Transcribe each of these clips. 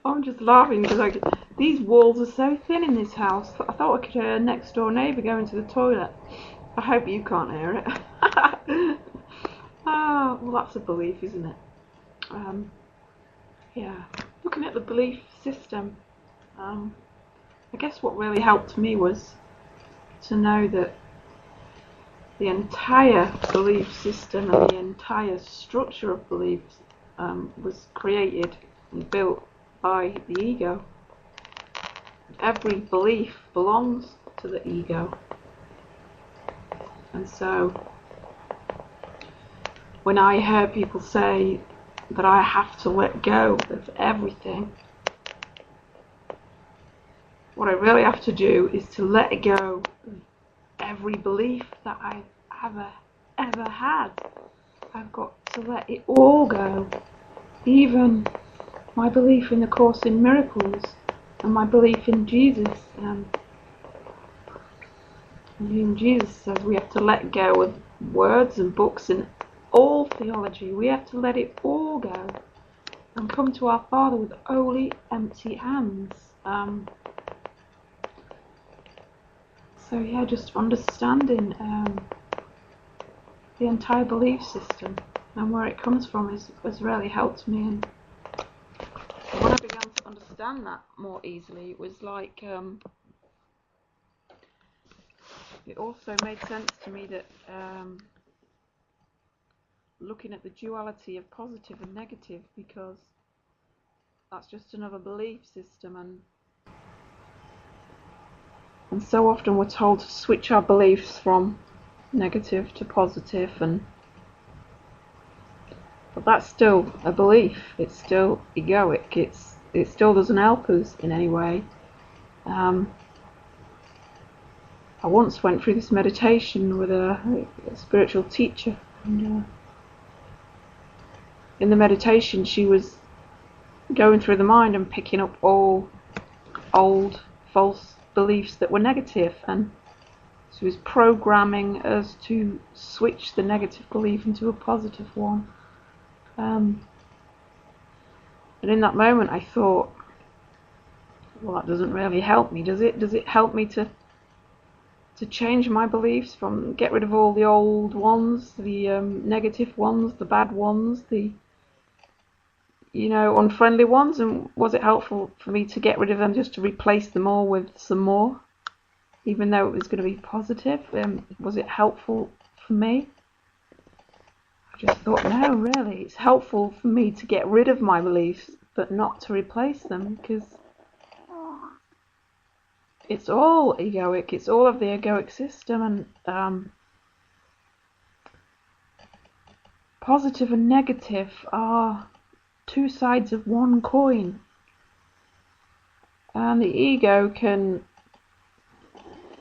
I'm just laughing because these walls are so thin in this house. I thought I could hear a next door neighbour going to the toilet. I hope you can't hear it. Ah, well, that's a belief, isn't it? Yeah, looking at the belief system, I guess what really helped me was to know that the entire belief system and the entire structure of beliefs was created and built by the ego. Every belief belongs to the ego. And so when I hear people say that I have to let go of everything, what I really have to do is to let go of every belief that I've ever had. I've got to let it all go. Even my belief in the Course in Miracles and my belief in Jesus. And Jesus says we have to let go of words and books and all theology. We have to let it all go and come to our Father with only empty hands. So yeah, just understanding the entire belief system and where it comes from has really helped me. And when I began to understand that more easily, it was like it also made sense to me that looking at the duality of positive and negative, because that's just another belief system, and so often we're told to switch our beliefs from negative to positive, but that's still a belief. It's still egoic. It still doesn't help us in any way. I once went through this meditation with a spiritual teacher, and in the meditation she was going through the mind and picking up all old false beliefs that were negative, and she was programming us to switch the negative belief into a positive one. And in that moment I thought, well, that doesn't really help me, does it? Does it help me to change my beliefs, from get rid of all the old ones, the negative ones, the bad ones, the unfriendly ones? And was it helpful for me to get rid of them just to replace them all with some more, even though it was going to be positive? Was it helpful for me? I just thought, no, really, it's helpful for me to get rid of my beliefs, but not to replace them, because it's all egoic. It's all of the egoic system, and positive and negative are two sides of one coin, and the ego can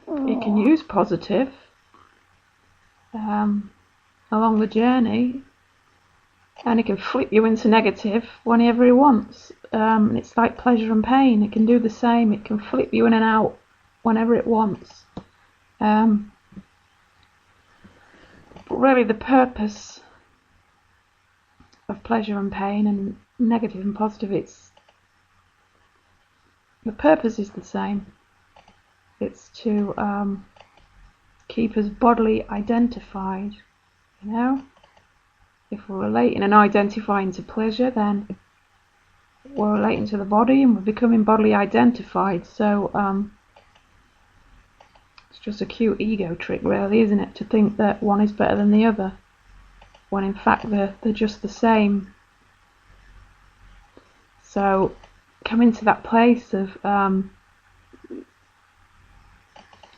use positive along the journey, and it can flip you into negative whenever it wants. It's like pleasure and pain. It can do the same. It can flip you in and out whenever it wants. But really the purpose of pleasure and pain and negative and positive, the purpose is the same. It's to keep us bodily identified. If we're relating and identifying to pleasure, then we're relating to the body and we're becoming bodily identified. So it's just a cute ego trick, really, isn't it, to think that one is better than the other, when in fact they're just the same. So coming to that place of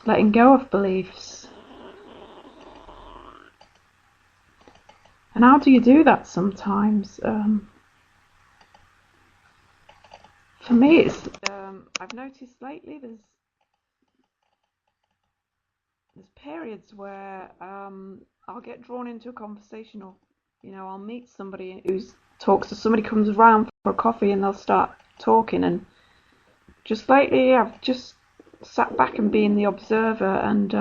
letting go of beliefs. And how do you do that sometimes? For me, it's I've noticed lately there's periods where I'll get drawn into a conversation, or I'll meet somebody who talks to somebody, comes around for a coffee, and they'll start talking. And just lately I've just sat back and been the observer and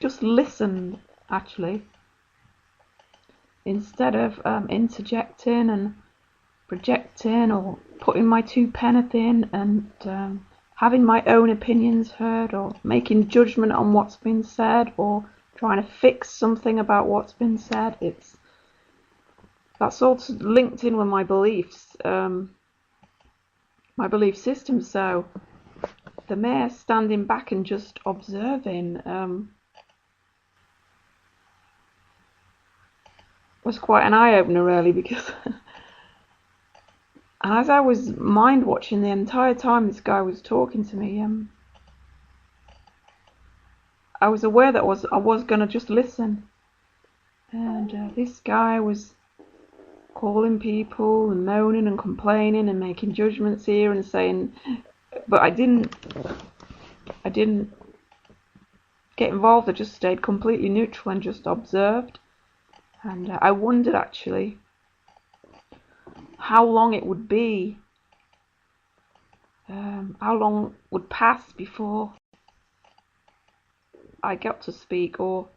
just listened, actually, instead of interjecting and projecting or putting my 2 pence in and having my own opinions heard, or making judgment on what's been said, or trying to fix something about what's been said. That's all linked in with my beliefs, my belief system. So the mere standing back and just observing was quite an eye-opener, really, because as I was mind watching the entire time this guy was talking to me, I was aware that I was going to just listen. And this guy was calling people and moaning and complaining and making judgments here and saying, but I didn't get involved. I just stayed completely neutral and just observed. And I wondered, actually, how long it would be, how long would pass before I got to speak, or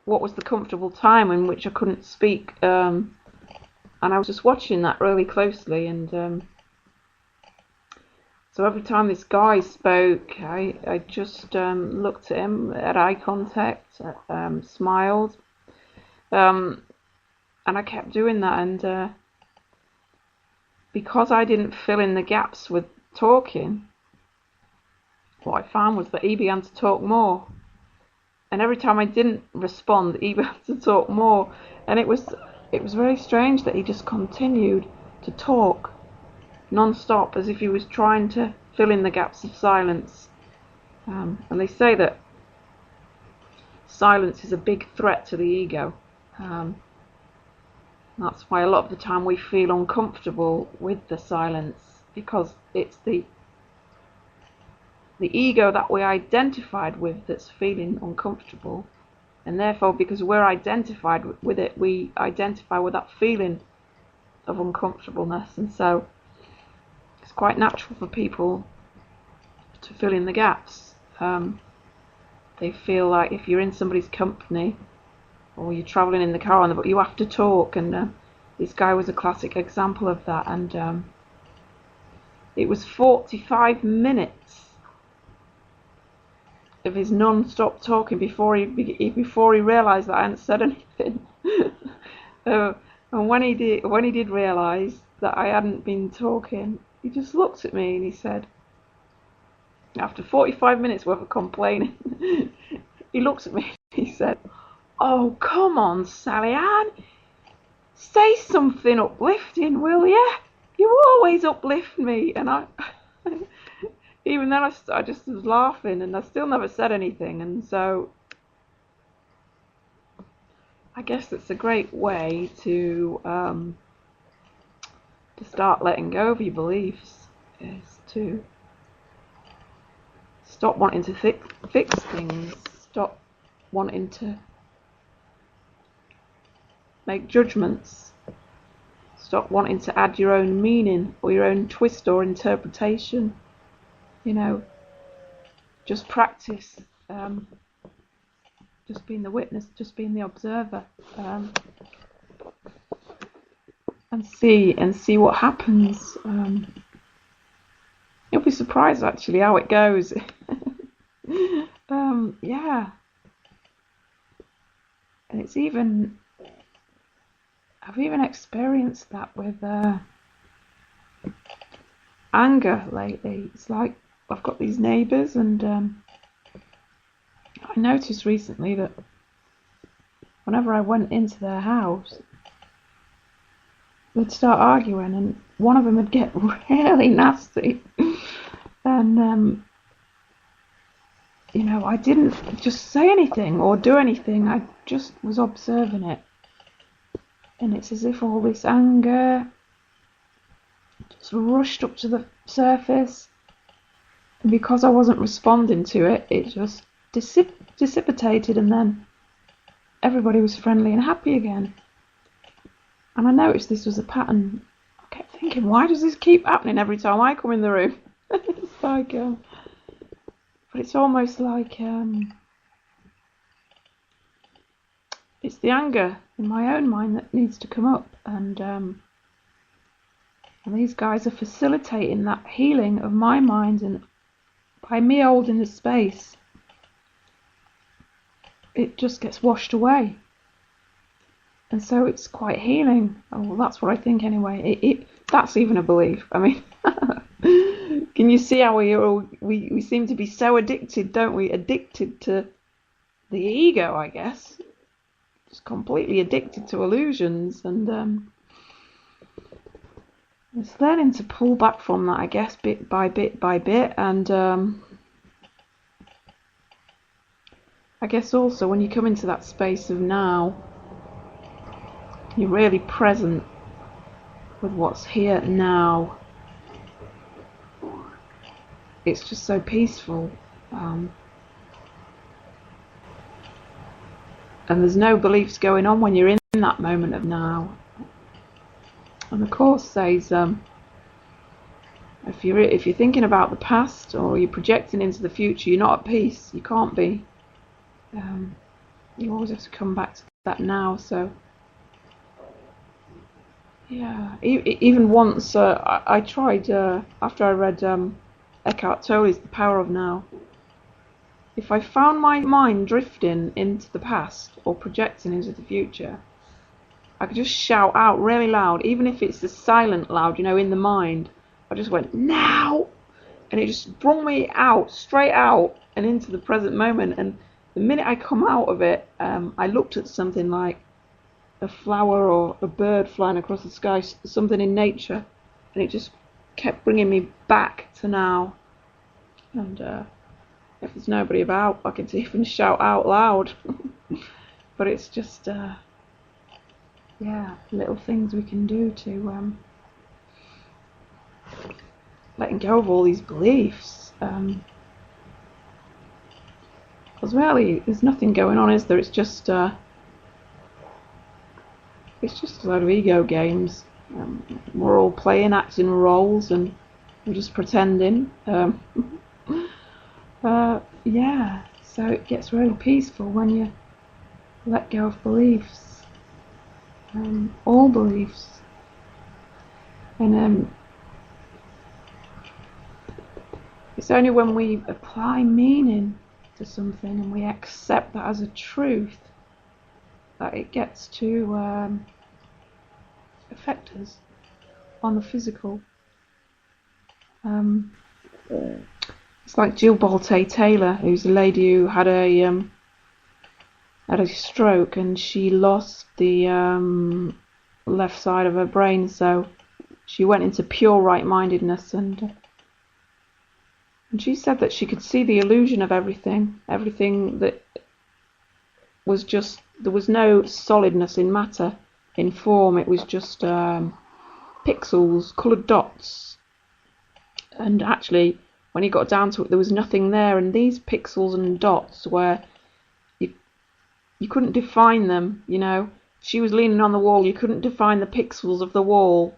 what was the comfortable time in which I couldn't speak. And I was just watching that really closely, and so every time this guy spoke, I just looked at him, had eye contact, smiled, and I kept doing that. And because I didn't fill in the gaps with talking, what I found was that he began to talk more. And every time I didn't respond, he began to talk more. And it was very strange that he just continued to talk non-stop, as if he was trying to fill in the gaps of silence. And they say that silence is a big threat to the ego. That's why a lot of the time we feel uncomfortable with the silence, because it's the ego that we identified with that's feeling uncomfortable, and therefore, because we're identified with it, we identify with that feeling of uncomfortableness. And so it's quite natural for people to fill in the gaps. They feel like if you're in somebody's company, or you're travelling in the car, but you have to talk, and this guy was a classic example of that. And it was 45 minutes of his non-stop talking before he realised that I hadn't said anything. And when he did realise that I hadn't been talking, he just looked at me and he said, after 45 minutes worth of complaining, he looked at me and he said, "Oh, come on, Sally Ann, say something uplifting, will ya? You always uplift me." And even then I just was laughing, and I still never said anything. And so I guess it's a great way to start letting go of your beliefs, is to stop wanting to fix things, stop wanting to make judgments, stop wanting to add your own meaning or your own twist or interpretation. Just practice, just being the witness, just being the observer, and see what happens. You'll be surprised, actually, how it goes. Yeah. And I've even experienced that with anger lately. It's like I've got these neighbours, and I noticed recently that whenever I went into their house, they'd start arguing, and one of them would get really nasty. And I didn't just say anything or do anything. I just was observing it, and it's as if all this anger just rushed up to the surface, and because I wasn't responding to it, it just dissipated, and then everybody was friendly and happy again. And I noticed this was a pattern. I kept thinking, why does this keep happening every time I come in the room? It's like, but it's almost like it's the anger in my own mind that needs to come up. And And these guys are facilitating that healing of my mind, and by me holding the space, it just gets washed away. And so it's quite healing. Oh, well, that's what I think anyway. That's even a belief. I mean, can you see how we seem to be so addicted, don't we? Addicted to the ego, I guess. Just completely addicted to illusions, and it's learning to pull back from that, I guess, bit by bit by bit. And I guess also when you come into that space of now, you're really present with what's here now. It's just so peaceful. And there's no beliefs going on when you're in that moment of now. And the Course says, if you're thinking about the past or you're projecting into the future, you're not at peace. You can't be. You always have to come back to that now. So yeah, even once I tried after I read Eckhart Tolle's The Power of Now. If I found my mind drifting into the past or projecting into the future, I could just shout out really loud, even if it's the silent loud, in the mind. I just went, now! And it just brought me out, straight out, and into the present moment. And the minute I come out of it, I looked at something like a flower or a bird flying across the sky, something in nature, and it just kept bringing me back to now. And if there's nobody about, I can even shout out loud. But it's just little things we can do to letting go of all these beliefs, because really there's nothing going on, is there? It's just a load of ego games. We're all playing, acting roles, and we're just pretending. So it gets really peaceful when you let go of beliefs, all beliefs. And it's only when we apply meaning to something and we accept that as a truth that it gets to affect us on the physical. It's like Jill Bolte Taylor, who's a lady who had a stroke, and she lost the left side of her brain, so she went into pure right-mindedness, and she said that she could see the illusion of everything that was just, there was no solidness in matter, in form. It was just pixels, coloured dots, and actually when he got down to it, there was nothing there. And these pixels and dots were, you couldn't define them, She was leaning on the wall, you couldn't define the pixels of the wall,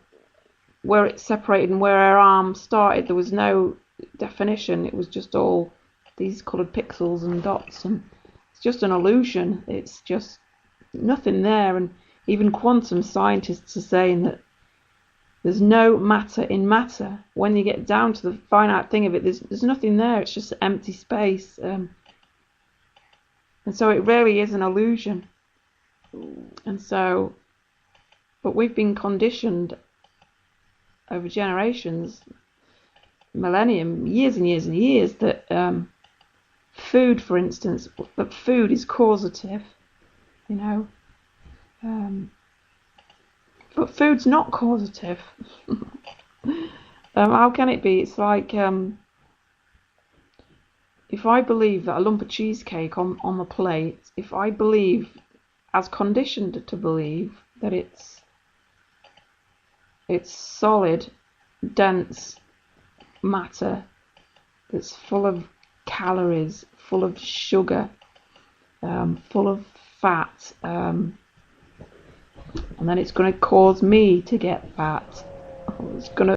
where it separated and where her arm started. There was no definition. It was just all these coloured pixels and dots, and it's just an illusion. It's just nothing there. And even quantum scientists are saying that there's no matter in matter. When you get down to the finite thing of it, there's nothing there. It's just empty space. And so it really is an illusion. And so, but we've been conditioned over generations, millennium, years and years and years, that food, for instance, that food is causative, but food's not causative. How can it be? It's like if I believe that a lump of cheesecake on the plate, if I believe, as conditioned to believe, that it's solid, dense matter that's full of calories, full of sugar, full of fat, and then it's going to cause me to get fat. It's going to